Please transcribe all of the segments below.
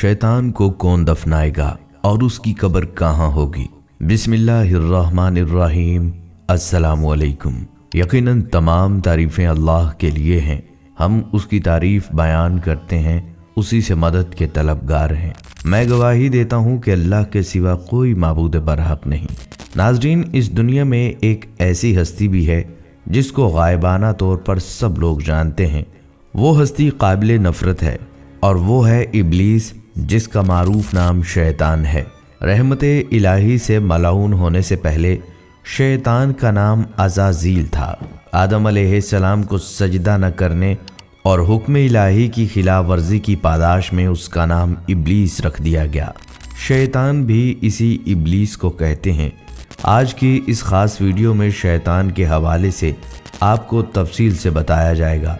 शैतान को कौन दफनाएगा और उसकी कब्र कहाँ होगी। बिस्मिल्लाहिर्रहमानिर्रहीम। अस्सलामु अलैकुम। यकीनन तमाम तारीफ़ें अल्लाह के लिए हैं। हम उसकी तारीफ़ बयान करते हैं, उसी से मदद के तलबगार हैं। मैं गवाही देता हूँ कि अल्लाह के सिवा कोई माबूद बरहक नहीं। नाज़रीन, इस दुनिया में एक ऐसी हस्ती भी है जिसको गायबाना तौर पर सब लोग जानते हैं। वो हस्ती काबिल नफ़रत है और वो है इब्लीस, जिसका मारूफ नाम शैतान है। रहमते इलाही से मलाऊन होने से पहले शैतान का नाम अज़ाज़ील था। आदम अलैहिस्सलाम को सजदा न करने और हुक्म इलाही की खिलाफ वर्जी की पादाश में उसका नाम इब्लीस रख दिया गया। शैतान भी इसी इब्लीस को कहते हैं। आज की इस ख़ास वीडियो में शैतान के हवाले से आपको तफसील से बताया जाएगा,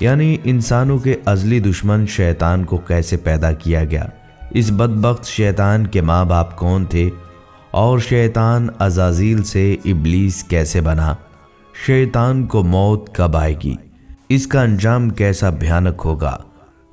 यानी इंसानों के अज़ली दुश्मन शैतान को कैसे पैदा किया गया, इस बदबख्त शैतान के माँ बाप कौन थे और शैतान अज़ाज़ील से इब्लीस कैसे बना, शैतान को मौत कब आएगी, इसका अंजाम कैसा भयानक होगा,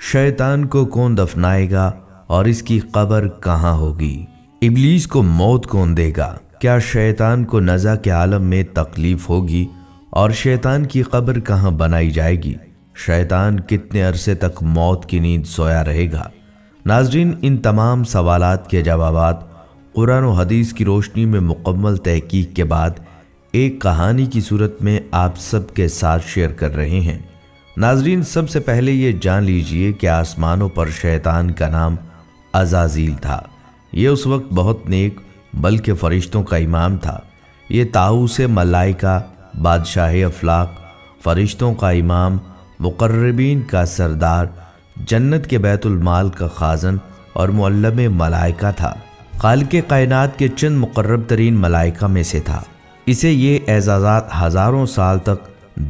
शैतान को कौन दफनाएगा और इसकी कब्र कहाँ होगी, इब्लीस को मौत कौन देगा, क्या शैतान को नज़ा के आलम में तकलीफ होगी और शैतान की कब्र कहाँ बनाई जाएगी, शैतान कितने अरसे तक मौत की नींद सोया रहेगा। नाज़रीन, इन तमाम सवालात के जवाबात कुरान और हदीस की रोशनी में मुकम्मल तहकीक के बाद एक कहानी की सूरत में आप सब के साथ शेयर कर रहे हैं। नाज़रीन, सबसे पहले ये जान लीजिए कि आसमानों पर शैतान का नाम अज़ाज़ील था। ये उस वक्त बहुत नेक बल्कि फ़रिश्तों का इमाम था। ये ताऊस मलाइका, बादशाह अफलाक, फ़रिश्तों का इमाम, मुक़र्रबीन का सरदार, जन्नत के बैतुल माल का खाज़न और मुअल्लम मलाइका था। खालिक़े कायनात के चंद मुक़र्रब तरीन मलाइका में से था। इसे ये एज़ाज़ात हज़ारों साल तक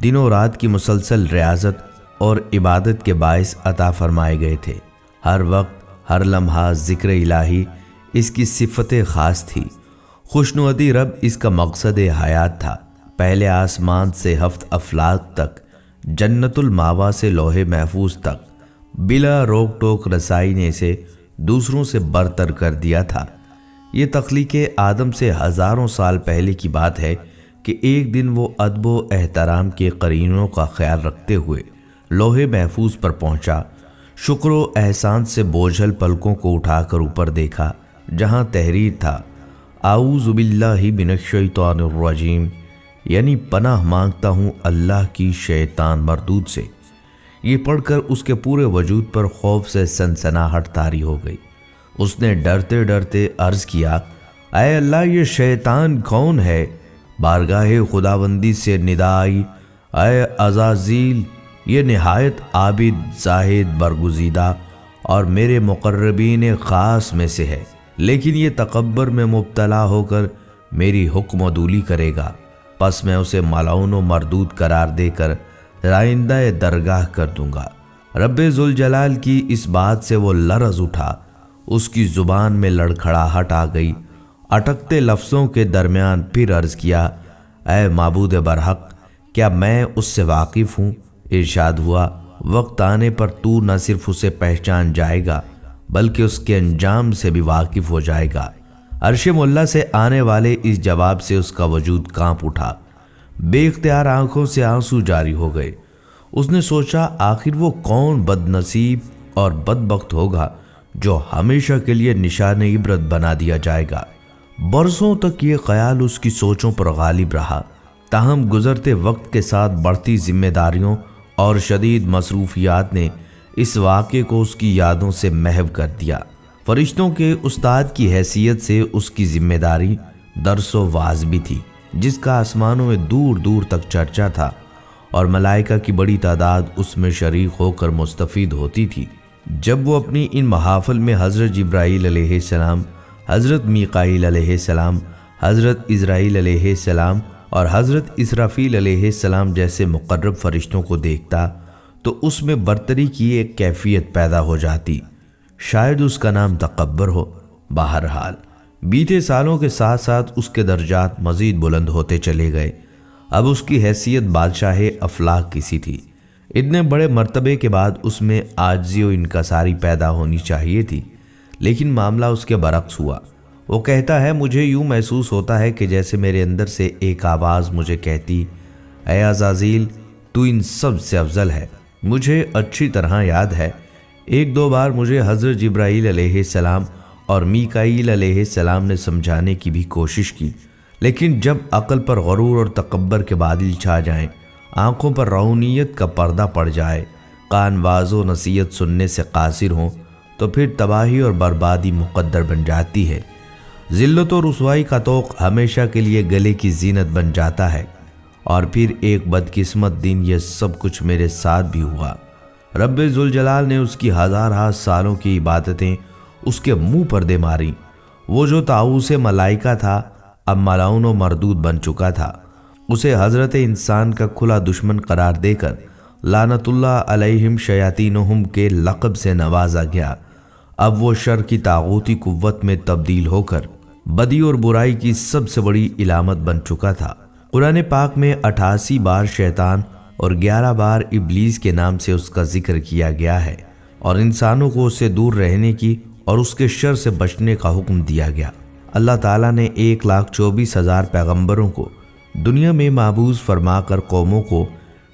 दिनों रात की मुसलसल रियाज़त और इबादत के बाइस अता फरमाए गए थे। हर वक्त हर लम्हा ज़िक्र इलाही इसकी सिफ़त ख़ास थी। खुशनुदी रब इसका मकसद हयात था। पहले आसमान से हफ्त अफलाक तक, जन्नतुल मावा से लोहे महफूज तक बिला रोक टोक रसाई ने इसे दूसरों से बरतर कर दिया था। ये तख्लीक़े आदम से हज़ारों साल पहले की बात है कि एक दिन वो अदब व एहतराम के करीनों का ख्याल रखते हुए लोहे महफूज पर पहुंचा। शुक्र व एहसान से बोझल पलकों को उठाकर ऊपर देखा, जहां तहरीर था आऊज़ु बिल्लाहि मिनश्शैतानिर रजीम, यानी पनाह मांगता हूँ अल्लाह की शैतान मरदूद से। ये पढ़कर उसके पूरे वजूद पर खौफ से सनसनाहट तारी हो गई। उसने डरते डरते अर्ज़ किया, ऐ अल्लाह, ये शैतान कौन है? बारगाहे खुदाबंदी से निदा आई, ऐ अज़ाज़ील, ये निहायत आबिद, ज़ाहिद, बरगुज़ीदा और मेरे मुक़र्रबीन ख़ास में से है, लेकिन ये तकब्बर में मुब्तला होकर मेरी हुक्मदूली करेगा। बस मैं उसे मलाउन व मरदूद करार देकर राइंदा दरगाह कर दूंगा। रब्बे ज़ुल जलाल की इस बात से वो लरज़ उठा। उसकी ज़ुबान में लड़खड़ाहट आ गई। अटकते लफ्ज़ों के दरमियान फिर अर्ज़ किया, ऐ माबूद बरहक, क्या मैं उससे वाकिफ़ हूँ? इरशाद हुआ, वक्त आने पर तू न सिर्फ उसे पहचान जाएगा बल्कि उसके अंजाम से भी वाकिफ़ हो जाएगा। अर्शे मुल्ला से आने वाले इस जवाब से उसका वजूद कांप उठा। बेख्तियार आंखों से आंसू जारी हो गए। उसने सोचा, आखिर वो कौन बदनसीब और बदबख्त होगा जो हमेशा के लिए निशान इबरत बना दिया जाएगा। बरसों तक ये ख्याल उसकी सोचों पर गालिब रहा। ताहम गुजरते वक्त के साथ बढ़ती जिम्मेदारियों और शदीद मसरूफियात ने इस वाक़े को उसकी यादों से महव कर दिया। फरिश्तों के उस्ताद की हैसियत से उसकी जिम्मेदारी दर्स व वाज़ भी थी, जिसका आसमानों में दूर दूर तक चर्चा था और मलाइका की बड़ी तादाद उसमें शरीक होकर मुस्तफ़ीद होती थी। जब वो अपनी इन महाफिल में हज़रत जिब्राईल अलैहिस्सलाम, हज़रत मीकाईल अलैहिस्सलाम, हज़रत इज़राईल अलैहिस्सलाम और हज़रत इसराफील अलैहिस्सलाम जैसे मुक़र्रब फ़रिश्तों को देखता तो उसमें बरतरी की एक कैफियत पैदा हो जाती। शायद उसका नाम तकब्बर हो। बहरहाल बीते सालों के साथ साथ उसके दर्जात मज़ीद बुलंद होते चले गए। अब उसकी हैसियत बादशाह अफलाक की सी थी। इतने बड़े मर्तबे के बाद उसमें आजिज़ी व इनकसारी पैदा होनी चाहिए थी। लेकिन मामला उसके बरक्स हुआ। वो कहता है, मुझे यूं महसूस होता है कि जैसे मेरे अंदर से एक आवाज़ मुझे कहती, ऐ अज़ाज़ील, तू इन सब से अफजल है। मुझे अच्छी तरह याद है, एक दो बार मुझे हज़रत जिब्राईल अलैहिस्सलाम और मीकाईल अलैहिस्सलाम ने समझाने की भी कोशिश की, लेकिन जब अक्ल पर गरूर और तकब्बर के बादल छा जाएं, आँखों पर रौनियत का पर्दा पड़ जाए, कान वाज़ो नसीहत सुनने से कासिर हों, तो फिर तबाही और बर्बादी मुक़द्दर बन जाती है। ज़िल्लत और रुसवाई का तोक़ हमेशा के लिए गले की ज़ीनत बन जाता है। और फिर एक बदकिस्मत दिन ये सब कुछ मेरे साथ भी हुआ। रब्बे ज़ुल जलाल ने उसकी हज़ार सालों की इबादतें उसके मुंह पर दे मारी। वो जो ताऊसे मलाइका था अब मलाउन व मरदूद बन चुका था। उसे हज़रत इंसान का खुला दुश्मन करार देकर लानतुल्लाह अलैहिम शयातीनुहुम के लक़ब से नवाजा गया। अब वो शर की तागूती कुव्वत में तब्दील होकर बदी और बुराई की सबसे बड़ी इलामत बन चुका था। कुरान पाक में 88 बार शैतान और 11 बार इब्लीस के नाम से उसका जिक्र किया गया है और इंसानों को उससे दूर रहने की और उसके शर से बचने का हुक्म दिया गया। अल्लाह ताला ने 1,24,000 पैगंबरों को दुनिया में माबूज फरमाकर कौमों को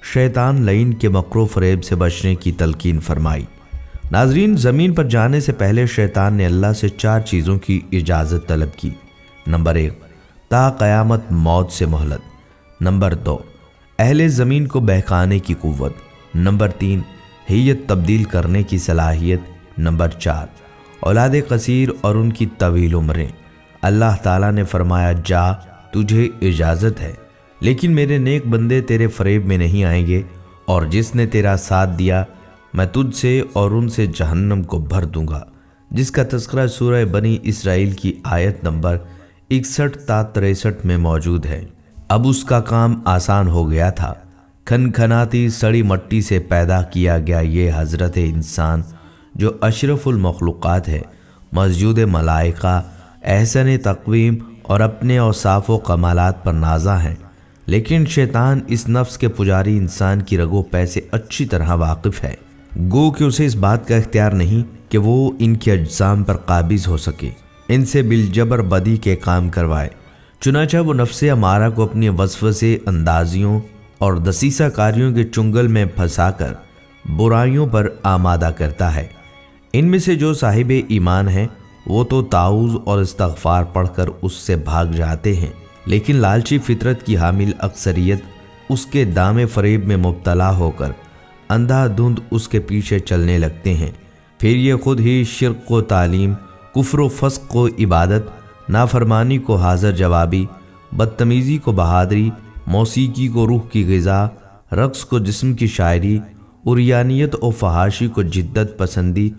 शैतान लईन के मकरो फरेब से बचने की तलकीन फरमाई। नाजरीन, ज़मीन पर जाने से पहले शैतान ने अल्लाह से 4 चीज़ों की इजाज़त तलब की। नंबर 1, ता क़यामत मौत से मोहलत। नंबर 2, अहले ज़मीन को बहकाने की कुव्वत। नंबर 3, हैयत तब्दील करने की सलाहियत। नंबर 4, औलाद कसीर और उनकी तवील उम्रें। अल्लाह ताला ने फरमाया, जा, तुझे इजाज़त है, लेकिन मेरे नेक बंदे तेरे फरेब में नहीं आएंगे, और जिसने तेरा साथ दिया मैं तुझसे और उनसे जहन्नम को भर दूंगा, जिसका तज़किरा सूरह बनी इसराइल की आयत नंबर 61 ता 63 में मौजूद है। अब उसका काम आसान हो गया था। खनखनाती सड़ी मट्टी से पैदा किया गया ये हज़रत इंसान जो अशरफुल मखलूक़ात है, मौजूद मलाइका, एहसन तक़वीम और अपने औसाफ़ व कमालात पर नाज़ा हैं। लेकिन शैतान इस नफ्स के पुजारी इंसान की रगो पै से अच्छी तरह वाकिफ़ है। गो कि उसे इस बात का इख्तियार नहीं कि वो इनके अज्जाम पर काबिज़ हो सके, इनसे बिलजबर बदी के काम करवाए। चुनाचा वो नफ्से अमारा को अपनी वसवसे अंदाजियों और दसीसा कारियों के चुंगल में फंसाकर बुराइयों पर आमादा करता है। इनमें से जो साहिब ईमान हैं वो तो ताऊज़ और इस्तग़फ़ार पढ़कर उससे भाग जाते हैं, लेकिन लालची फितरत की हामिल अक्सरियत उसके दामे फरेब में मुब्तला होकर अंधाधुंध उसके पीछे चलने लगते हैं। फिर ये खुद ही शिर्क को तालीम, कुफ्र व फ़स्क़ को इबादत, नाफरमानी को हाज़र जवाबी, बदतमीज़ी को बहादरी, मौसीकी को रूह की ग़िज़ा, रक़्स को जिस्म की शायरी, उरियानियत और फ़हाशी को जिद्दत पसंदी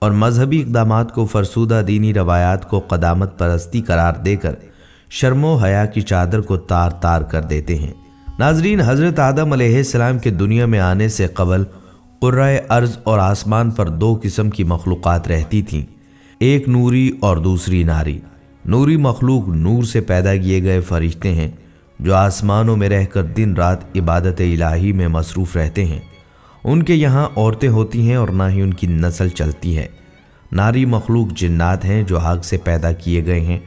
और मजहबी इक़दामात को फ़रसूदा दीनी रवायात को क़दामत परस्ती करार देकर शर्मो हया की चादर को तार तार कर देते हैं। नाजरीन, हज़रत आदम अलैहिस्सलाम के दुनिया में आने से क़बल कुर्राए अर्ज़ और आसमान पर 2 किस्म की मखलूक़ात रहती थीं, एक नूरी और दूसरी नारी। नूरी मखलूक नूर से पैदा किए गए फरिश्ते हैं जो आसमानों में रहकर दिन रात इबादत इलाही में मसरूफ़ रहते हैं। उनके यहाँ औरतें होती हैं और ना ही उनकी नस्ल चलती है। नारी मखलूक जिन्नात हैं जो आग से पैदा किए गए हैं,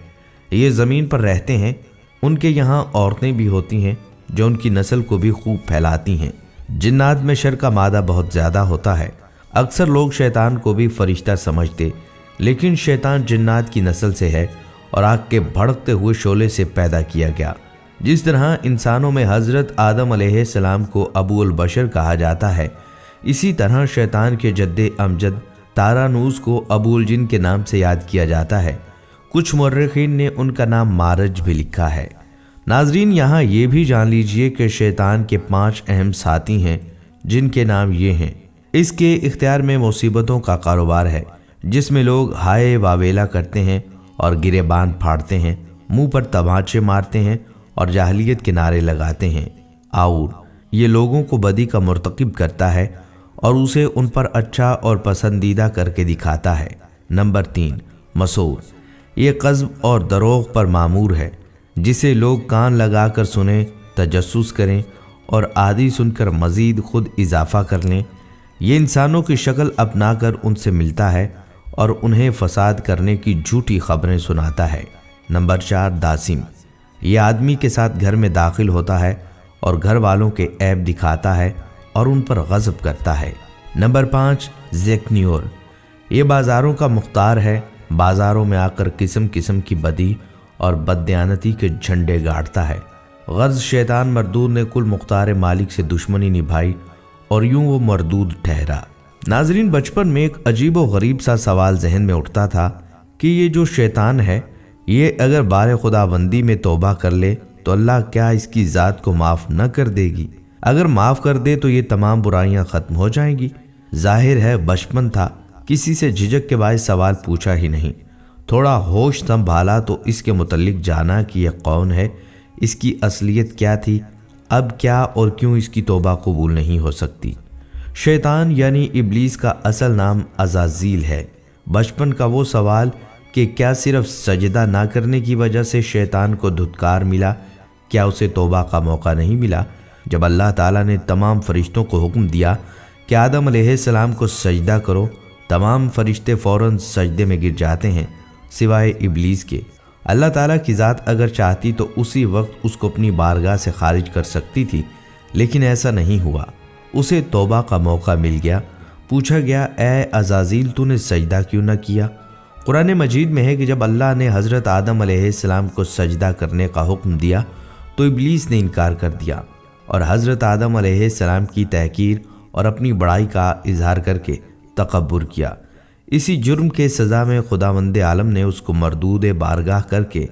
ये ज़मीन पर रहते हैं। उनके यहाँ औरतें भी होती हैं जो उनकी नस्ल को भी खूब फैलाती हैं। जिन्नात में शर का मादा बहुत ज़्यादा होता है। अक्सर लोग शैतान को भी फरिश्ता समझते, लेकिन शैतान जिन्नात की नस्ल से है और आग के भड़कते हुए शोले से पैदा किया गया। जिस तरह इंसानों में हज़रत आदम अलैहिस्सलाम को अबूल बशर कहा जाता है, इसी तरह शैतान के जद्दे अमजद तारानूस को अबूल जिन के नाम से याद किया जाता है। कुछ मुर्रिखीन ने उनका नाम मारज भी लिखा है। नाजरीन, यहाँ ये भी जान लीजिए कि शैतान के 5 अहम साथी हैं, जिनके नाम ये हैं। इसके इख्तियार में मुसीबतों का कारोबार है, जिसमें लोग हाय वावेला करते हैं और गिरेबान फाड़ते हैं, मुंह पर तमाचे मारते हैं और जाहलियत के नारे लगाते हैं। और ये लोगों को बदी का मुर्तकिब करता है और उसे उन पर अच्छा और पसंदीदा करके दिखाता है। नंबर 3, मसूर। ये कज़्ब और दरोग पर मामूर है, जिसे लोग कान लगाकर सुने, तजस्सुस करें और आदि सुनकर मज़ीद खुद इजाफ़ा कर लें। ये इंसानों की शक्ल अपनाकर उनसे मिलता है और उन्हें फसाद करने की झूठी खबरें सुनाता है। नंबर 4 दासिम, ये आदमी के साथ घर में दाखिल होता है और घर वालों के ऐब दिखाता है और उन पर गज़ब करता है। नंबर 5 ज़ेक्नियोर, ये बाज़ारों का मुख्तार है, बाज़ारों में आकर किस्म किस्म की बदी और बददियानती के झंडे गाड़ता है। गर्ज शैतान मरदूद ने कुल मुख्तार मालिक से दुश्मनी निभाई और यूं वो मरदूद ठहरा। नाजरीन, बचपन में एक अजीब व गरीब सा सवाल जहन में उठता था कि ये जो शैतान है, ये अगर बारे खुदाबंदी में तौबा कर ले तो अल्लाह क्या इसकी ज़ात को माफ़ न कर देगी? अगर माफ़ कर दे तो ये तमाम बुराइयां ख़त्म हो जाएंगी। जाहिर है बचपन था, किसी से झिझक के बायस सवाल पूछा ही नहीं। थोड़ा होश संभाला तो इसके मुतल्लिक जाना कि यह कौन है, इसकी असलियत क्या थी, अब क्या और क्यों इसकी तौबा कबूल नहीं हो सकती। शैतान यानी इब्लीस का असल नाम अज़ाज़ील है। बचपन का वो सवाल कि क्या सिर्फ सजदा ना करने की वजह से शैतान को धुतकार मिला, क्या उसे तौबा का मौका नहीं मिला? जब अल्लाह ताला ने तमाम फरिश्तों को हुक्म दिया कि आदम अलैहिस्सलाम को सजदा करो, तमाम फरिश्ते फ़ौरन सजदे में गिर जाते हैं सिवाय इब्लीस के। अल्लाह ताला की ज़ात अगर चाहती तो उसी वक्त उसको अपनी बारगाह से खारिज कर सकती थी, लेकिन ऐसा नहीं हुआ। उसे तौबा का मौका मिल गया। पूछा गया, ए अज़ाज़ील, तूने सजदा क्यों न किया? कुरान मजीद में है कि जब अल्लाह ने हज़रत आदम अलैहिस्सलाम को सजदा करने का हुक्म दिया तो इब्लीस ने इनकार कर दिया और हज़रत आदम अलैहिस्सलाम की तहकीर और अपनी बड़ाई का इजहार करके तकब्बुर किया। इसी जुर्म के सज़ा में खुदावंद आलम ने उसको मरदूद बारगाह करके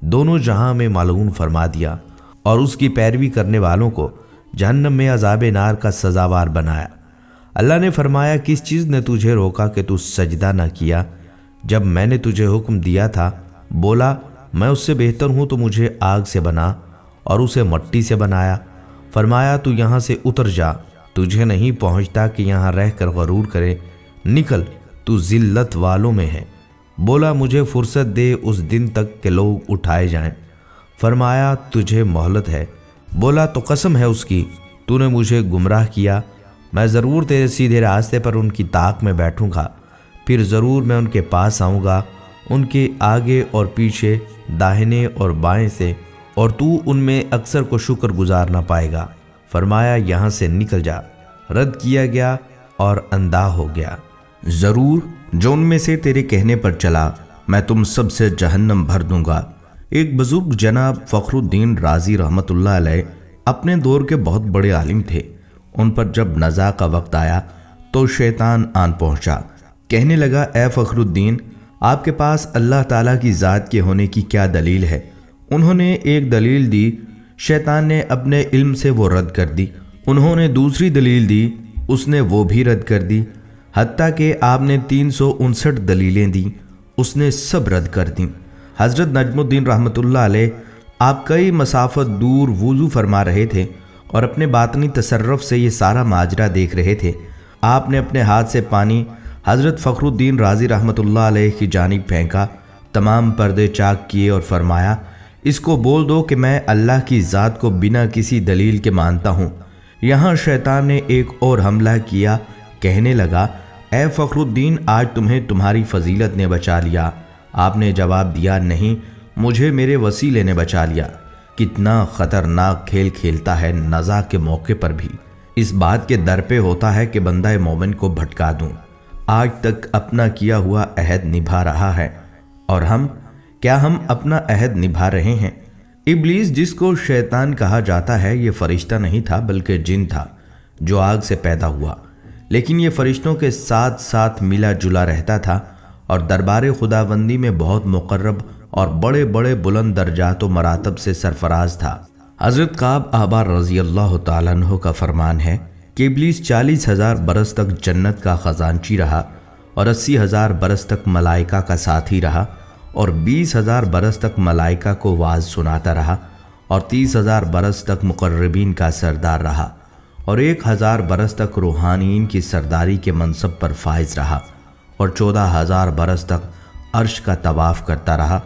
दोनों जहां में मालून फरमा दिया और उसकी पैरवी करने वालों को जहन्नम में अज़ाब नार का सज़ावार बनाया। अल्लाह ने फरमाया, किस चीज़ ने तुझे रोका कि तू सजदा न किया? जब मैंने तुझे हुक्म दिया था, बोला मैं उससे बेहतर हूँ तो मुझे आग से बना, और उसे मट्टी से बनाया। फरमाया, तू यहाँ से उतर जा, तुझे नहीं पहुँचता कि यहाँ रह कर गरूर करे, निकल, तू ज़िल्लत वालों में है। बोला, मुझे फुर्सत दे उस दिन तक के लोग उठाए जाएं। फरमाया, तुझे मोहलत है। बोला, तो कसम है उसकी, तूने मुझे गुमराह किया, मैं ज़रूर तेरे सीधे रास्ते पर उनकी ताक में बैठूंगा, फिर ज़रूर मैं उनके पास आऊँगा, उनके आगे और पीछे, दाहिने और बाएं से, और तू उनमें अक्सर को शुक्र गुजार ना पाएगा। फरमाया, यहाँ से निकल जा। रद्द किया गया और अंधा हो गया। ज़रूर जो उनमें से तेरे कहने पर चला, मैं तुम सब से जहन्नम भर दूंगा। एक बुजुर्ग जनाब फ़खरुद्दीन राजी रहमतुल्लाह अलैह अपने दौर के बहुत बड़े आलिम थे। उन पर जब नज़ा का वक्त आया तो शैतान आन पहुंचा। कहने लगा, ए फ़खरुद्दीन, आपके पास अल्लाह ताला की ज़ात के होने की क्या दलील है? उन्होंने एक दलील दी, शैतान ने अपने इल्म से वो रद्द कर दी। उन्होंने दूसरी दलील दी, उसने वो भी रद्द कर दी। हत्ता कि आपने 359 दलीलें दी, उसने सब रद्द कर दी। हज़रत नजमुद्दीन रहमतुल्लाह अलैह आप कई मसाफत दूर वुज़ू फरमा रहे थे और अपने बातनी तसर्रुफ़ से ये सारा माजरा देख रहे थे। आपने अपने हाथ से पानी हज़रत फ़खरुद्दीन राजी रहमतुल्लाह अलैह की जानिब फेंका, तमाम पर्दे चाक किए और फरमाया, इसको बोल दो कि मैं अल्लाह की ज़ात को बिना किसी दलील के मानता हूँ। यहाँ शैतान ने एक और हमला किया। कहने लगा, ए फ़खरुद्दीन, आज तुम्हें तुम्हारी फजीलत ने बचा लिया। आपने जवाब दिया, नहीं, मुझे मेरे वसीले ने बचा लिया। कितना ख़तरनाक खेल खेलता है नज़ा के मौके पर भी। इस बात के दर पे होता है कि बंदा मोमिन को भटका दूं। आज तक अपना किया हुआ अहद निभा रहा है, और क्या हम अपना अहद निभा रहे हैं? इब्लीस, जिसको शैतान कहा जाता है, ये फरिश्ता नहीं था बल्कि जिन था जो आग से पैदा हुआ, लेकिन ये फरिश्तों के साथ साथ मिला जुला रहता था और दरबार खुदाबंदी में बहुत मुकर्रब और बड़े बड़े बुलंद दर्जात व मरातब से सरफराज था। हज़रत काब आबार रज़ी अल्लाह तआला अन्हु का फरमान है कि इब्लीस 40,000 बरस तक जन्नत का ख़जानची रहा और 80,000 बरस तक मलाइका का साथी रहा और 20,000 बरस तक मलाइका को वाज सुनाता रहा और 30,000 बरस तक मुकर्रबीन का सरदार रहा और 1,000 बरस तक रूहानीन की सरदारी के मनसब पर फाइज रहा और 14,000 बरस तक अर्श का तवाफ़ करता रहा।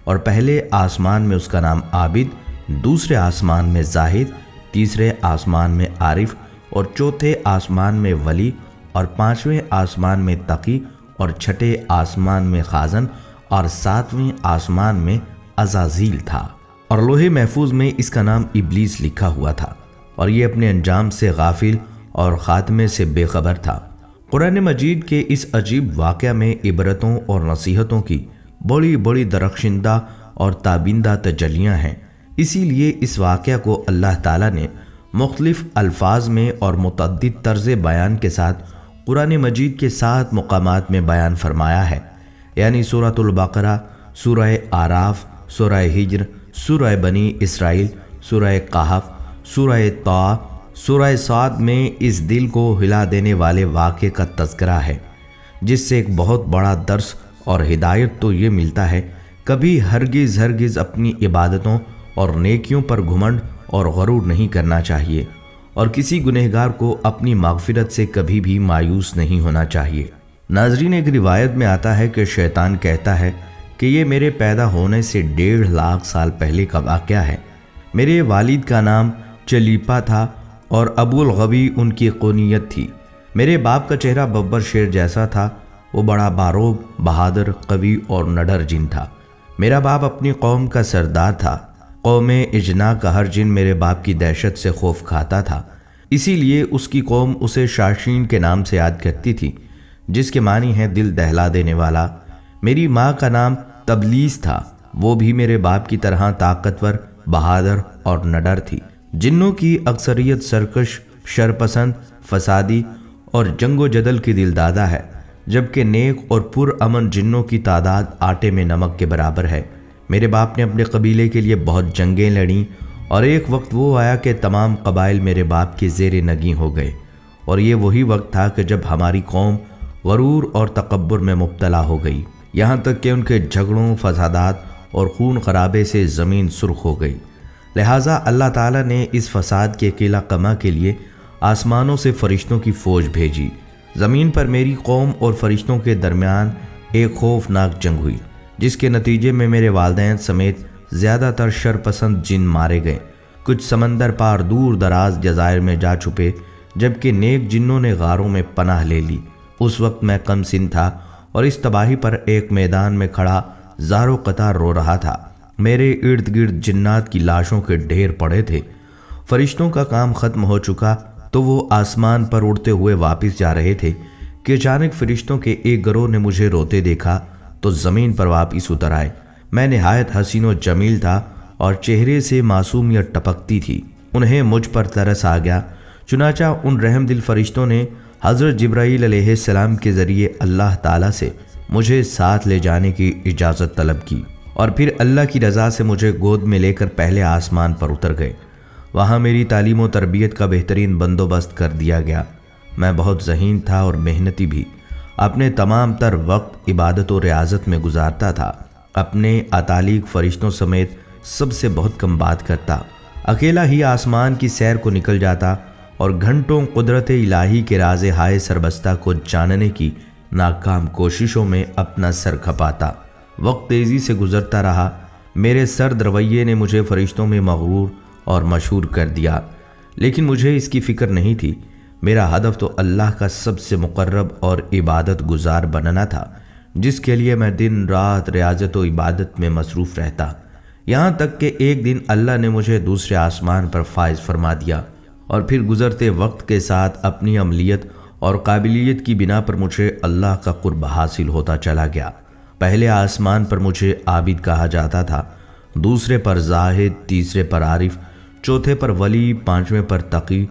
और पहले आसमान में उसका नाम आबिद, दूसरे आसमान में जाहिद, तीसरे आसमान में आरिफ और चौथे आसमान में वली और पांचवें आसमान में तकी اور چھٹے آسمان میں خازن اور ساتویں آسمان میں عزازیل تھا، اور لوح محفوظ میں اس کا نام ابلیس لکھا ہوا تھا، اور یہ اپنے انجام سے غافل اور خاتمے سے بے خبر تھا۔ قرآن مجید کے اس عجیب واقعہ میں عبرتوں اور نصیحتوں کی بڑی بڑی درخشندہ اور تابندہ تجلیاں ہیں۔ اسی لیے اس واقعہ کو اللہ تعالیٰ نے مختلف الفاظ میں اور متعدد طرز بیان کے ساتھ قرآن مجید کے 7 مقامات میں بیان فرمایا ہے، یعنی سورۃ البقرہ، سورہ اعراف، سورہ ہجر، سورہ بنی اسرائیل، سورہ کہف، سورہ طٰ، سورہ صاد میں اس دل کو ہلا دینے والے واقعے کا تذکرہ ہے، جس سے ایک بہت بڑا درس اور ہدایت تو یہ ملتا ہے، کبھی ہرگز اپنی عبادتوں اور نیکیوں پر گھمنڈ اور غرور نہیں کرنا چاہیے، اور کسی گنہگار کو اپنی مغفرت سے کبھی بھی مایوس نہیں ہونا چاہیے۔ ناظرین، ایک روایت میں آتا ہے کہ شیطان کہتا ہے کہ یہ میرے پیدا ہونے سے 1.5 لاکھ سال پہلے کا واقعہ ہے۔ میرے والد کا نام چلیپا تھا اور ابو الغبی ان کی کنیت تھی۔ میرے باپ کا چہرہ ببر شیر جیسا تھا، وہ بڑا باروب، بہادر، قوی اور نڈر جن تھا۔ میرا باپ اپنی قوم کا سردار تھا۔ قوم اجنا کا ہر جن میرے باپ کی دہشت سے خوف کھاتا تھا، اسی لیے اس کی قوم اسے شاشین کے نام سے یاد کرتی تھی، جس کے معنی ہے دل دہلا دینے والا۔ میری ماں کا نام تبلیس تھا، وہ بھی میرے باپ کی طرح طاقتور، بہادر اور نڈر تھی۔ جنوں کی اکثریت سرکش، شرپسند، فسادی اور جنگ و جدل کی دل دادا ہے، جبکہ نیک اور پرامن جنوں کی تعداد آٹے میں نمک کے برابر ہے۔ میرے باپ نے اپنے قبیلے کے لیے بہت جنگیں لڑیں، اور ایک وقت وہ آیا کہ تمام قبائل میرے باپ کے زیر نگیں ہو گئے، اور یہ وہی وقت تھا کہ جب ہماری قوم غرور اور تکبر میں مبتلا ہو گئی، یہاں تک کہ ان کے جھگڑوں، فسادات اور خون خرابے سے زمین سرخ ہو گئی۔ لہٰذا اللہ تعالیٰ نے اس فساد کے قلع کما کے لیے آسمانوں سے فرشتوں کی فوج بھیجی۔ زمین پر میری قوم اور فرشتوں کے درمیان ایک خوفناک جنگ ہوئی، جس کے نتیجے میں میرے والدین سمیت زیادہ تر شرپسند جن مارے گئے۔ کچھ سمندر پار دور دراز جزائر میں جا چھپے، جبکہ نیک جنوں نے غاروں میں پناہ لے لی۔ اس وقت میں کم سن تھا اور اس تباہی پر ایک میدان میں کھڑا زار و قطار رو رہا تھا۔ میرے ارد گرد جنات کی لاشوں کے ڈھیر پڑے تھے۔ فرشتوں کا کام ختم ہو چکا تو وہ آسمان پر اڑتے ہوئے واپس جا رہے تھے کہ اچانک فرشتوں کے ایک گروہ نے مجھے روتے دیکھا تو زمین پر واپس اتر آئے۔ میں نہایت حسین و جمیل تھا اور چہرے سے معصومیت ٹپکتی تھی۔ انہیں مجھ پر ترس آ گیا، چنانچہ ان رحم دل فرشتوں نے حضرت جبرائیل علیہ السلام کے ذریعے اللہ تعالیٰ سے مجھے ساتھ لے جانے کی اجازت طلب کی، اور پھر اللہ کی رضا سے مجھے گود میں لے کر پہلے آسمان پر اتر گئے۔ وہاں میری تعلیم و تربیت کا بہترین بندوبست کر دیا گیا۔ میں بہت ذہین تھا اور محنتی بھی، اپنے تمام تر وقت عبادت و ریاضت میں گزارتا تھا، اپنے اتالیق فرشتوں سمیت سب سے بہت کم بات کرتا، اکیلا ہی آسمان کی سیر کو نکل جاتا اور گھنٹوں قدرت الہی کے راز ہائے سربستہ کو جاننے کی ناکام کوششوں میں اپنا سر کھپاتا۔ وقت تیزی سے گزرتا رہا۔ میرے سرد رویے نے مجھے فرشتوں میں مغرور اور مشہور کر دیا، لیکن مجھے اس کی فکر نہیں تھی۔ میرا ہدف تو اللہ کا سب سے مقرب اور عبادت گزار بننا تھا، جس کے لیے میں دن رات ریاضت و عبادت میں مصروف رہتا، یہاں تک کہ ایک دن اللہ نے مجھے دوسرے آسمان پر فائز فرما دیا، اور پھر گزرتے وقت کے ساتھ اپنی عملیت اور قابلیت کی بنا پر مجھے اللہ کا قرب حاصل ہوتا چلا گیا۔ پہلے آسمان پر مجھے عابد کہا جاتا تھا، دوسرے پر زاہد، تیسرے پر عارف، چوتھے پر ولی، پانچویں پر تقی،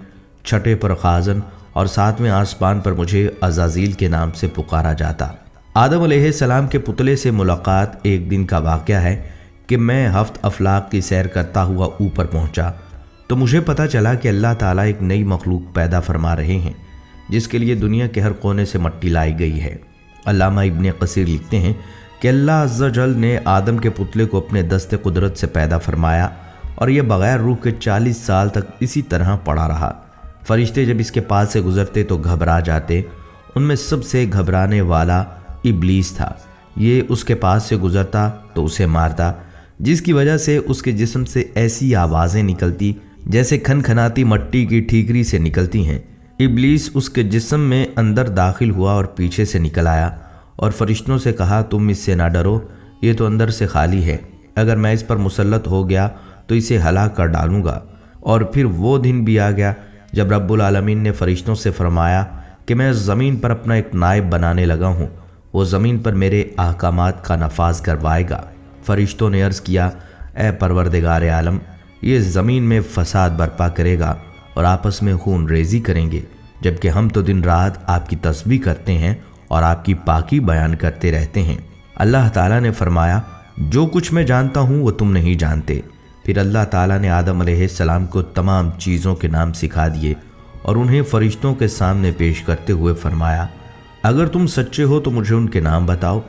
چھٹے پر خازن، اور ساتویں آسمان پر مجھے عزازیل کے نام سے پکارا جاتا۔ آدم علیہ السلام کے پتلے سے ملاقات ایک دن کا واقعہ ہے کہ میں ہفت افلاق کی سیر کرتا ہوا اوپر پہنچا تو مجھے پتہ چلا کہ اللہ تعالیٰ ایک نئی مخلوق پیدا فرما رہے ہیں، جس کے لیے دنیا کے ہر کونے سے مٹی لائی گئی ہے۔ علامہ ابن کثیر لکھتے ہیں کہ اللہ عز و جل نے آدم کے پتلے کو اپنے دست قدرت سے پیدا فرمایا، اور یہ بغیر روح کے 40 سال تک اسی طرح پڑا رہا۔ فرشتے جب اس کے پاس سے گزرتے تو گھبرا جاتے۔ ان میں سب سے گھبرانے والا ابلیس تھا۔ یہ اس کے پاس سے گزرتا تو اسے مارتا، جس کی وجہ سے اس کے جسم سے ایسی آوازیں نکلتی جیسے کھنکھناتی مٹی کی ٹھیکری سے نکلتی ہیں۔ ابلیس اس کے جسم میں اندر داخل ہوا اور پیچھے سے نکل آیا اور فرشتوں سے کہا تم اس سے نہ ڈرو، یہ تو اندر سے خالی ہے، اگر میں اس پر مسلط ہو گیا تو اسے ہلاک کر ڈالوں گا۔ اور پھر وہ دن بھی آ گیا جب رب العالمین نے فرشتوں سے فرمایا کہ میں زمین پر اپنا ایک نائب بنانے لگا ہوں، وہ زمین پر میرے احکامات کا نفاذ کروائے گا۔ فرشتوں نے عرض کیا اے پروردگار عالم، یہ زمین میں فساد برپا کرے گا اور آپس میں خون ریزی کریں گے، جبکہ ہم تو دن رات آپ کی تسبیح کرتے ہیں اور آپ کی پاکی بیان کرتے رہتے ہیں۔ اللہ تعالیٰ نے فرمایا جو کچھ میں جانتا ہوں وہ تم نہیں جانتے۔ پھر اللہ تعالیٰ نے آدم علیہ السلام کو تمام چیزوں کے نام سکھا دیے اور انہیں فرشتوں کے سامنے پیش کرتے ہوئے فرمایا اگر تم سچے ہو تو مجھے ان کے نام بتاؤ۔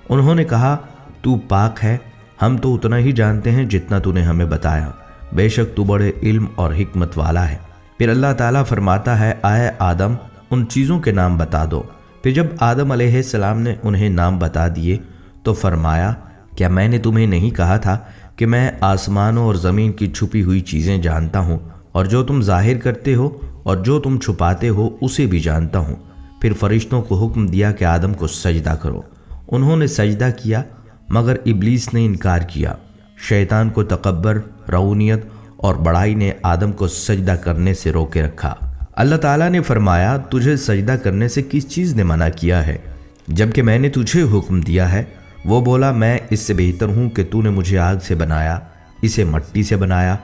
انہوں نے کہا تو پاک ہے، ہم تو اتنا ہی جانتے ہیں جتنا تو نے ہمیں بتایا، بے شک تو بڑے علم اور حکمت والا ہے۔ پھر اللہ تعالیٰ فرماتا ہے اے آدم ان چیزوں کے نام بتا دو۔ پھر جب آدم علیہ السلام نے انہیں نام بتا دیے تو فرمایا کیا میں نے تمہیں نہیں کہا تھا کہ میں آسمانوں اور زمین کی چھپی ہوئی چیزیں جانتا ہوں، اور جو تم ظاہر کرتے ہو اور جو تم چھپاتے ہو اسے بھی جانتا ہوں۔ پھر فرشتوں کو حکم دیا کہ آدم کو سجدہ کرو، انہوں نے سجدہ کیا مگر ابلیس نے انکار کیا۔ شیطان کو تکبر، رعونیت اور بڑائی نے آدم کو سجدہ کرنے سے روکے رکھا۔ اللہ تعالیٰ نے فرمایا تجھے سجدہ کرنے سے کس چیز نے منع کیا ہے جبکہ میں نے تجھے حکم دیا ہے؟ وہ بولا میں اس سے بہتر ہوں کہ تو نے مجھے آگ سے بنایا، اسے مٹی سے بنایا،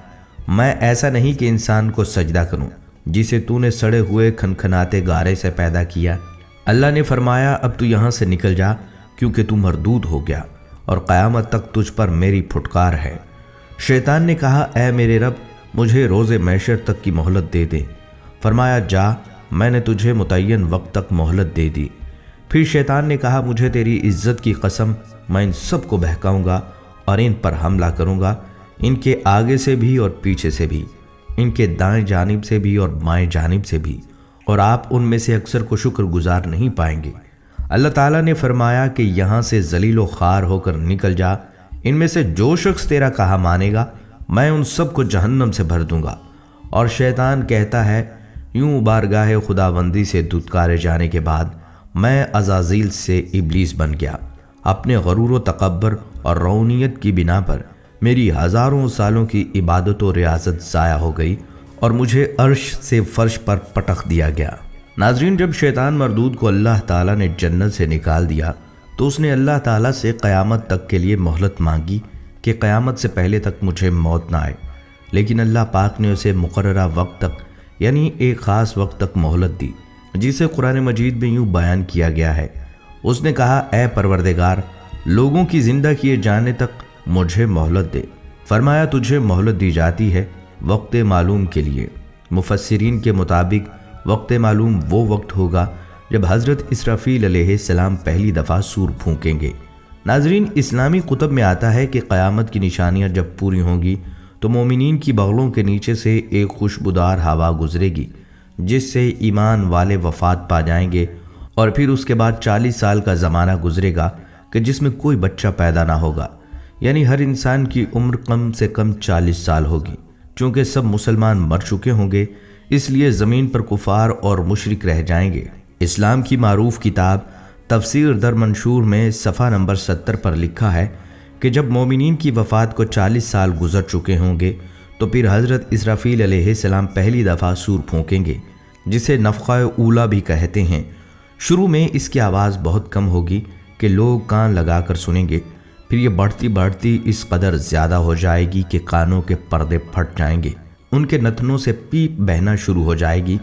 میں ایسا نہیں کہ انسان کو سجدہ کروں جسے تو نے سڑے ہوئے کھنکھناتے گارے سے پیدا کیا۔ اللہ نے فرمایا اب تو یہاں سے نکل جا کیونکہ تو مردود ہو گیا اور قیامت تک تجھ پر میری پھٹکار ہے۔ شیطان نے کہا اے میرے رب مجھے روز محشر تک کی مہلت دے دے۔ فرمایا جا، میں نے تجھے متعین وقت تک مہلت دے دی۔ پھر شیطان نے کہا مجھے تیری عزت کی قسم میں ان سب کو بہکاؤں گا اور ان پر حملہ کروں گا، ان کے آگے سے بھی اور پیچھے سے بھی، ان کے دائیں جانب سے بھی اور بائیں جانب سے بھی، اور آپ ان میں سے اکثر کو شکر گزار نہیں پائیں گے۔ اللہ تعالیٰ نے فرمایا کہ یہاں سے ذلیل و خوار ہو کر نکل جا، ان میں سے جو شخص تیرا کہا مانے گا میں ان سب کو جہنم سے بھر دوں گا۔ اور شیطان کہتا ہے یوں بارگاہ خداوندی سے دھتکارے جانے کے بعد میں عزازیل سے ابلیس بن گیا۔ اپنے غرور و تکبر اور رعونیت کی بنا پر میری ہزاروں سالوں کی عبادت و ریاضت ضائع ہو گئی اور مجھے عرش سے فرش پر پٹخ دیا گیا۔ ناظرین، جب شیطان مردود کو اللہ تعالیٰ نے جنت سے نکال دیا تو اس نے اللہ تعالیٰ سے قیامت تک کے لیے مہلت مانگی کہ قیامت سے پہلے تک مجھے موت نہ آئے، لیکن اللہ پاک نے اسے مقررہ وقت تک یعنی ایک خاص وقت تک مہلت دی، جسے قرآن مجید میں یوں بیان کیا گیا ہے اس نے کہا اے پروردگار لوگوں کی زندہ کیے جانے تک مجھے مہلت دے۔ فرمایا تجھے مہلت دی جاتی ہے وقت معلوم کے لیے۔ مفسرین کے مطابق وقت معلوم وہ وقت ہوگا جب حضرت اسرافیل علیہ السلام پہلی دفعہ سور پھونکیں گے۔ ناظرین، اسلامی کتب میں آتا ہے کہ قیامت کی نشانیاں جب پوری ہوں گی تو مومنین کی بغلوں کے نیچے سے ایک خوشبودار ہوا گزرے گی جس سے ایمان والے وفات پا جائیں گے، اور پھر اس کے بعد 40 سال کا زمانہ گزرے گا کہ جس میں کوئی بچہ پیدا نہ ہوگا، یعنی ہر انسان کی عمر کم سے کم 40 سال ہوگی۔ چونکہ سب مسلمان مر چکے ہوں گے اس لیے زمین پر کفار اور مشرک رہ جائیں گے۔ اسلام کی معروف کتاب تفسیر در منشور میں صفحہ نمبر 70 پر لکھا ہے کہ جب مومنین کی وفات کو 40 سال گزر چکے ہوں گے تو پھر حضرت اسرافیل علیہ السلام پہلی دفعہ سور پھونکیں گے، جسے نفخہ اولیٰ بھی کہتے ہیں۔ شروع میں اس کی آواز بہت کم ہوگی کہ لوگ کان لگا کر سنیں گے، پھر یہ بڑھتی اس قدر زیادہ ہو جائے گی کہ کانوں کے پردے پھٹ جائیں گے، ان کے نتنوں سے پیپ بہنا شروع ہو جائے گی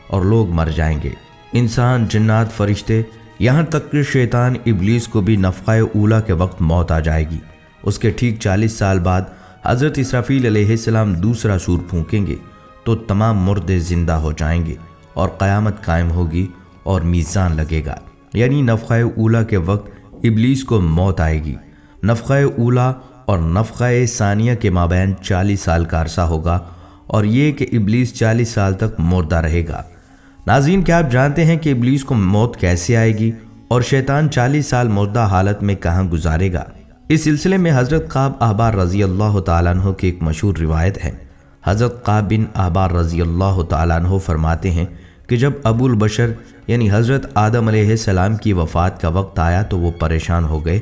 اور لوگ مر جائیں گے، انسان، جنات، فرشتے، یہاں تک کہ شیطان ابلیس کو بھی نفخہ اولیٰ کے وقت موت آ جائے گی۔ اس کے ٹھیک 40 سال بعد حضرت اسرافیل علیہ السلام دوسرا سور پھونکیں گے تو تمام مردے زندہ ہو جائیں گے اور قیامت قائم ہوگی اور میزان لگے گا، یعنی نفخہ اولیٰ کے وقت ابلیس کو موت آئے گی۔ نفخہ اولیٰ اور نفخہ ثانیہ کے مابین 40 سال کا عرصہ ہوگا، اور یہ کہ ابلیس 40 سال تک مردہ رہے گا۔ ناظرین، کیا آپ جانتے ہیں کہ ابلیس کو موت کیسے آئے گی اور شیطان 40 سال مردہ حالت میں کہاں گزارے گا؟ اس سلسلے میں حضرت قعب احبار رضی اللہ تعالیٰ عنہ کی ایک مشہور روایت ہے۔ حضرت قعب بن احبار رضی اللہ تعالیٰ عنہ فرماتے ہیں کہ جب ابو البشر یعنی حضرت آدم علیہ السلام کی وفات کا وقت آیا تو وہ پریشان ہو گئے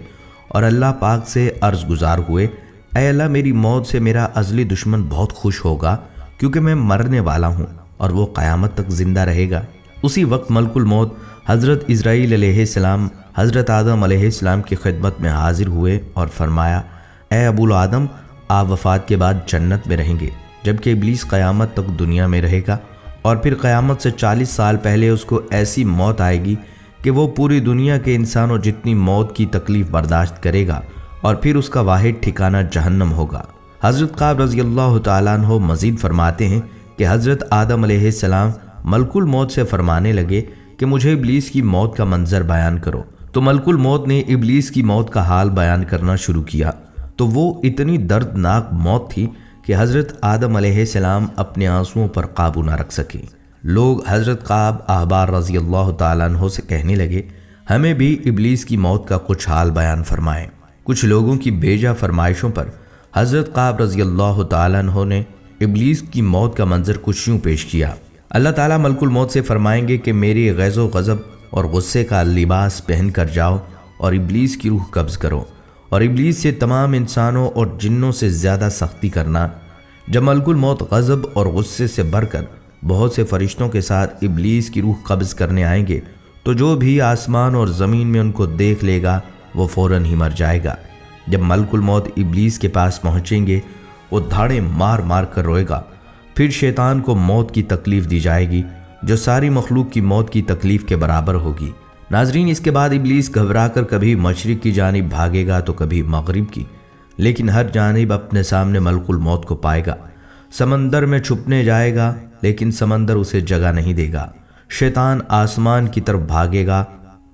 اور اللہ پاک سے عرض گزار ہوئے، اے اللہ میری موت سے میرا ازلی دشمن بہت خوش ہوگا کیونکہ میں مرنے والا ہوں اور وہ قیامت تک زندہ رہے گا۔ اسی وقت ملک الموت حضرت اسرائیل علیہ السلام حضرت آدم علیہ السلام کی خدمت میں حاضر ہوئے اور فرمایا، اے ابو الآدم، آپ وفات کے بعد جنت میں رہیں گے، جبکہ ابلیس قیامت تک دنیا میں رہے گا، اور پھر قیامت سے 40 سال پہلے اس کو ایسی موت آئے گی کہ وہ پوری دنیا کے انسانوں جتنی موت کی تکلیف برداشت کرے گا، اور پھر اس کا واحد ٹھکانہ جہنم ہوگا۔ حضرت قعب رضی اللہ تعالیٰ عنہ مزید فرماتے ہیں کہ حضرت آدم علیہ السلام ملک الموت سے فرمانے لگے کہ مجھے ابلیس کی موت کا منظر بیان کرو، تو ملک الموت نے ابلیس کی موت کا حال بیان کرنا شروع کیا، تو وہ اتنی دردناک موت تھی کہ حضرت آدم علیہ السلام اپنے آنسوؤں پر قابو نہ رکھ سکے۔ لوگ حضرت قعب احبار رضی اللہ تعالیٰ عنہ سے کہنے لگے، ہمیں بھی ابلیس کی موت کا کچھ حال بیان فرمائیں۔ کچھ لوگوں کی بیجا فرمائشوں پر حضرت قعب رضی اللہ تعالیٰ عنہ نے ابلیس کی موت کا منظر کچھ یوں پیش کیا، اللہ تعالیٰ ملک الموت سے فرمائیں گے کہ میری غیظ و غضب اور غصے کا لباس پہن کر جاؤ اور ابلیس کی روح قبض کرو، اور ابلیس سے تمام انسانوں اور جنوں سے زیادہ سختی کرنا۔ جب ملک الموت غضب اور غصے سے بھر کر بہت سے فرشتوں کے ساتھ ابلیس کی روح قبض کرنے آئیں گے تو جو بھی آسمان اور زمین میں ان کو دیکھ لے گا وہ فوراً ہی مر جائے گا۔ جب ملک الموت ابلیس کے پاس پہنچیں گے وہ دھاڑے مار مار کر روئے گا، پھر شیطان کو موت کی تکلیف دی جائے گی جو ساری مخلوق کی موت کی تکلیف کے برابر ہوگی۔ ناظرین، اس کے بعد ابلیس گھبرا کر کبھی مشرق کی جانب بھاگے گا تو کبھی مغرب کی، لیکن ہر جانب اپنے سامنے ملک الموت کو پائے گا۔ سمندر میں چھپنے جائے گا لیکن سمندر اسے جگہ نہیں دے گا۔ شیطان آسمان کی طرف بھاگے گا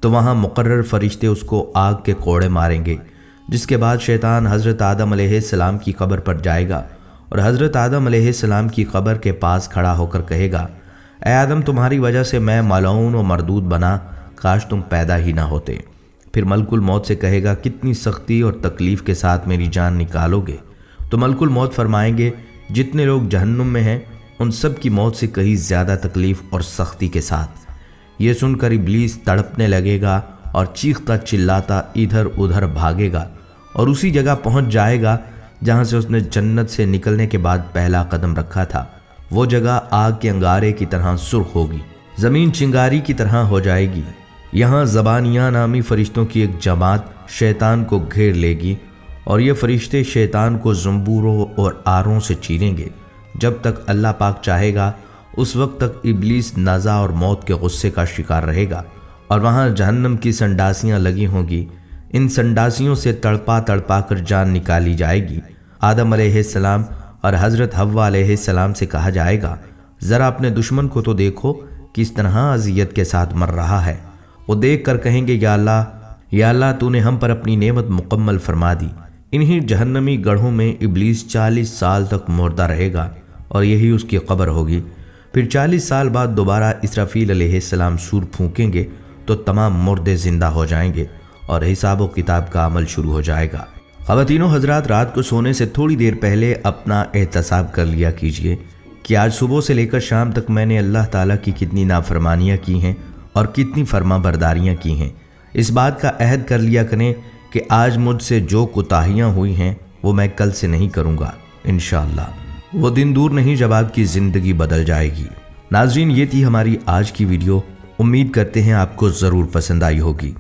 تو وہاں مقرر فرشتے اس کو آگ کے کوڑے ماریں گے، جس کے بعد شیطان حضرت آدم علیہ السلام کی قبر پر جائے گا اور حضرت آدم علیہ السلام کی قبر کے پاس کھڑا ہو کر کہے گا، اے آدم، تمہاری وجہ سے میں ملعون و مردود بنا، کاش تم پیدا ہی نہ ہوتے۔ پھر ملک الموت سے کہے گا، کتنی سختی اور تکلیف کے ساتھ میری جان نکالو گے؟ تو ملک الموت فرمائیں گے، جتنے لوگ جہنم میں ہیں ان سب کی موت سے کہیں زیادہ تکلیف اور سختی کے ساتھ۔ یہ سن کر ابلیس تڑپنے لگے گا اور چیختا چلاتا ادھر ادھر بھاگے گا اور اسی جگہ پہنچ جائے گا جہاں سے اس نے جنت سے نکلنے کے بعد پہلا قدم رکھا تھا۔ وہ جگہ آگ کے انگارے کی طرح سرخ ہوگی، زمین چنگاری کی طرح ہو جائے گی۔ یہاں زبانیاں نامی فرشتوں کی ایک جماعت شیطان کو گھیر لے گی اور یہ فرشتے شیطان کو زنبوروں اور آروں سے چیریں گے۔ جب تک اللہ پاک چاہے گا اس وقت تک ابلیس نزا اور موت کے غصے کا شکار رہے گا، اور وہاں جہنم کی سنڈاسیاں لگی ہوں گی۔ ان سنڈاسیوں سے تڑپا تڑپا کر جان نکالی جائے گی۔ آدم علیہ السلام اور حضرت حوا علیہ السلام سے کہا جائے گا، ذرا اپنے دشمن کو تو دیکھو کس طرح اذیت کے ساتھ مر رہا ہے۔ وہ دیکھ کر کہیں گے، یا اللہ تو نے ہم پر اپنی نعمت مکمل فرما دی۔ انہی جہنمی گڑھوں میں ابلیس 40 سال تک مردہ رہے گا اور یہی اس کی قبر ہوگی۔ پھر 40 سال بعد دوبارہ اسرافیل علیہ السلام سور پھونکیں گے تو تمام مردے زندہ ہو جائیں گے اور حساب و کتاب کا عمل شروع ہو جائے گا۔ خواتین و حضرات، رات کو سونے سے تھوڑی دیر پہلے اپنا احتساب کر لیا کیجئے کہ آج صبح سے لے کر شام تک میں نے اللہ تعالیٰ کی کتنی نافرمانیاں کی ہیں اور کتنی فرما برداریاں کی ہیں۔ اس بات کا عہد کر لیا کریں کہ آج مجھ سے جو کوتاہیاں ہوئی ہیں وہ میں کل سے نہیں کروں گا انشاءاللہ۔ وہ دن دور نہیں جب آپ کی زندگی بدل جائے گی۔ ناظرین، یہ تھی ہماری آج کی ویڈیو، امید کرتے ہیں آپ کو ضرور پسند آئی ہوگی۔